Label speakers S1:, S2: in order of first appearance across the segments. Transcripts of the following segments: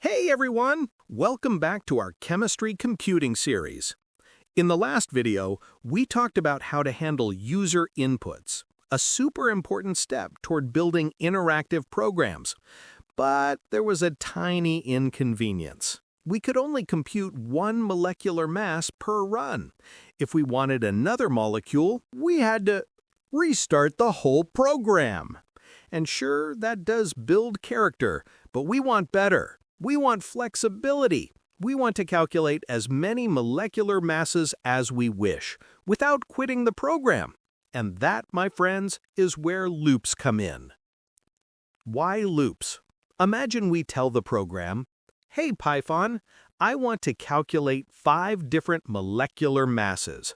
S1: Hey everyone! Welcome back to our Chemistry Computing series. In the last video, we talked about how to handle user inputs, a super important step toward building interactive programs. But there was a tiny inconvenience. We could only compute one molecular mass per run. If we wanted another molecule, we had to restart the whole program. And sure, that does build character, but we want better. We want flexibility. We want to calculate as many molecular masses as we wish, without quitting the program. And that, my friends, is where loops come in. Why loops? Imagine we tell the program, "Hey Python, I want to calculate 5 different molecular masses."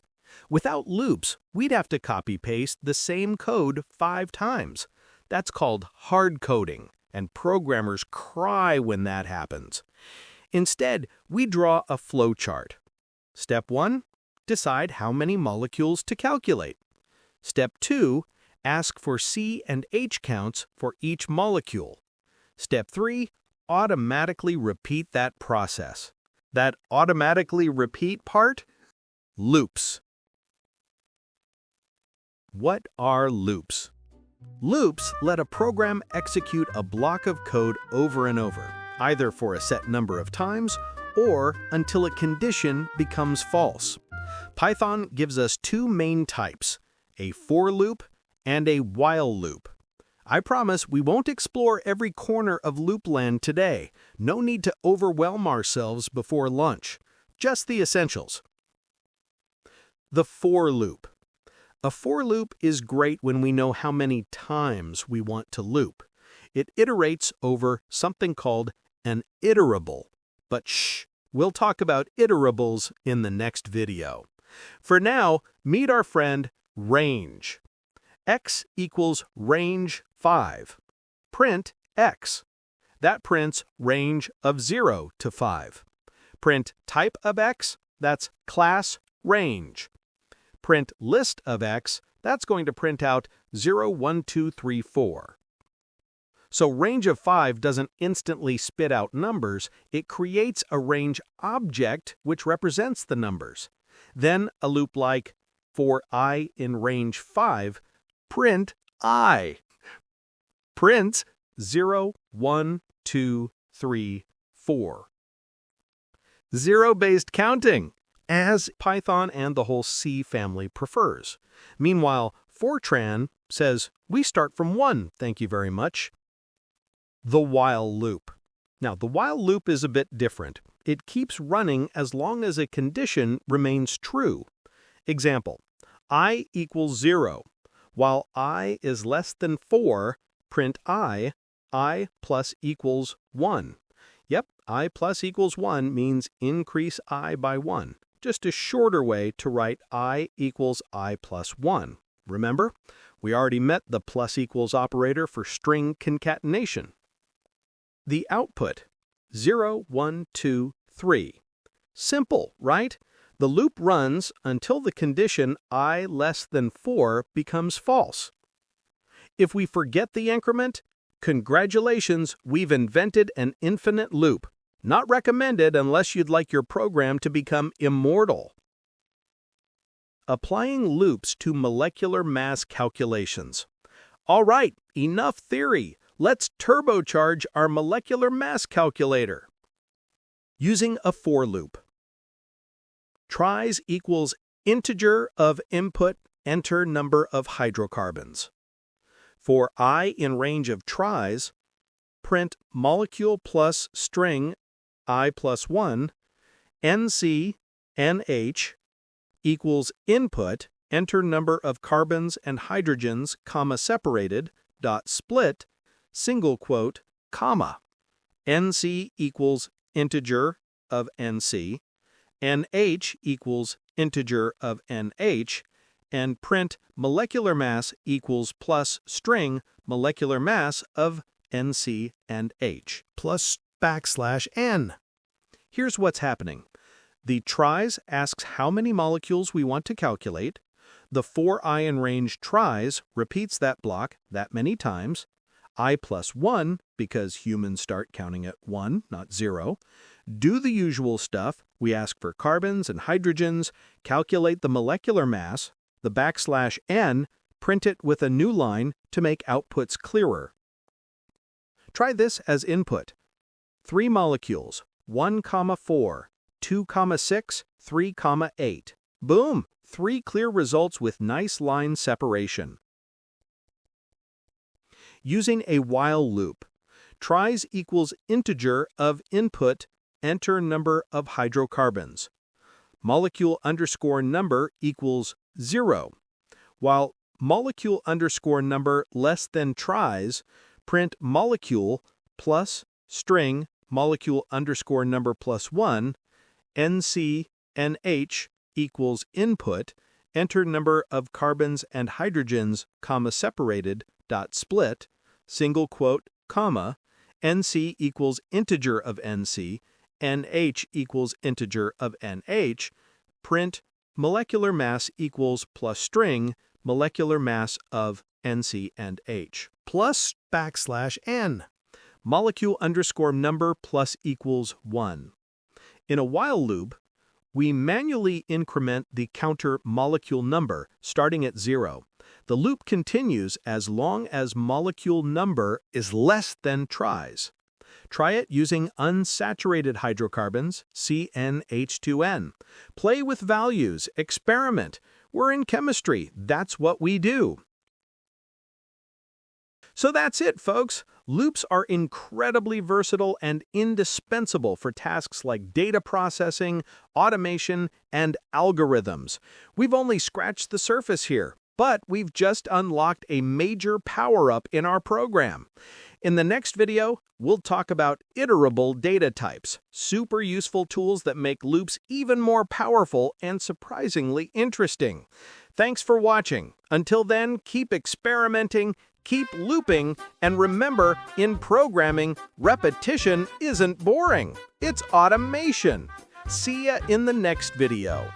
S1: Without loops, we'd have to copy-paste the same code 5 times. That's called hard coding, and programmers cry when that happens. Instead, we draw a flowchart. Step 1, decide how many molecules to calculate. Step 2, ask for C and H counts for each molecule. Step 3, automatically repeat that process. That automatically repeat part? Loops. What are loops? Loops let a program execute a block of code over and over, either for a set number of times or until a condition becomes false. Python gives us 2 main types, a for loop and a while loop. I promise we won't explore every corner of loopland today. No need to overwhelm ourselves before lunch. Just the essentials. The for loop. A for loop is great when we know how many times we want to loop. It iterates over something called an iterable. But shh, we'll talk about iterables in the next video. For now, meet our friend range. X equals range 5. Print X. That prints range of 0 to 5. Print type of X, that's class range. Print list of X, that's going to print out 0, 1, 2, 3, 4. So range of 5 doesn't instantly spit out numbers, it creates a range object which represents the numbers. Then a loop like, for I in range 5, print I. Prints 0, 1, 2, 3, 4. Zero-based counting, as Python and the whole C family prefers. Meanwhile, Fortran says, we start from 1, thank you very much. The while loop. Now, the while loop is a bit different. It keeps running as long as a condition remains true. Example, I equals 0. While I is less than 4, print I plus equals 1. Yep, I plus equals 1 means increase I by 1. Just a shorter way to write I equals I plus 1. Remember, we already met the plus equals operator for string concatenation. The output, 0, 1, 2, 3. Simple, right? The loop runs until the condition I less than 4 becomes false. If we forget the increment, congratulations, we've invented an infinite loop. Not recommended unless you'd like your program to become immortal. Applying loops to molecular mass calculations. All right, enough theory. Let's turbocharge our molecular mass calculator. Using a for loop. Tries equals integer of input, enter number of hydrocarbons. For I in range of tries, print molecule plus string I plus 1, NC, NH, equals input, enter number of carbons and hydrogens, comma separated, dot split, single quote, comma. NC equals integer of NC, NH equals integer of NH, and print molecular mass equals plus string molecular mass of NC and H, plus \n. Here's what's happening. The tries asks how many molecules we want to calculate. The for I in range tries repeats that block that many times. I+1 because humans start counting at 1, not 0. Do the usual stuff. We ask for carbons and hydrogens, calculate the molecular mass, the \n, print it with a new line to make outputs clearer. Try this as input. 3 molecules, 1, 4, 2, 6, 3, 8. Boom! 3 clear results with nice line separation. Using a while loop. Tries equals integer of input, enter number of hydrocarbons. Molecule underscore number equals 0. While molecule underscore number less than tries, print molecule plus string molecule underscore number plus 1, NC/NH equals input, enter number of carbons and hydrogens, comma separated, dot split, single quote, comma, NC equals integer of NC, NH equals integer of NH, print molecular mass equals plus string molecular mass of NC and H, plus \n, molecule underscore number plus equals 1. In a while loop, we manually increment the counter molecule number starting at 0. The loop continues as long as molecule number is less than tries. Try it using unsaturated hydrocarbons, CnH2n. Play with values, experiment. We're in chemistry, that's what we do. So that's it, folks. Loops are incredibly versatile and indispensable for tasks like data processing, automation, and algorithms. We've only scratched the surface here, but we've just unlocked a major power-up in our program. In the next video, we'll talk about iterable data types, super useful tools that make loops even more powerful and surprisingly interesting. Thanks for watching. Until then, keep experimenting, keep looping, and remember, in programming, repetition isn't boring. It's automation. See ya in the next video.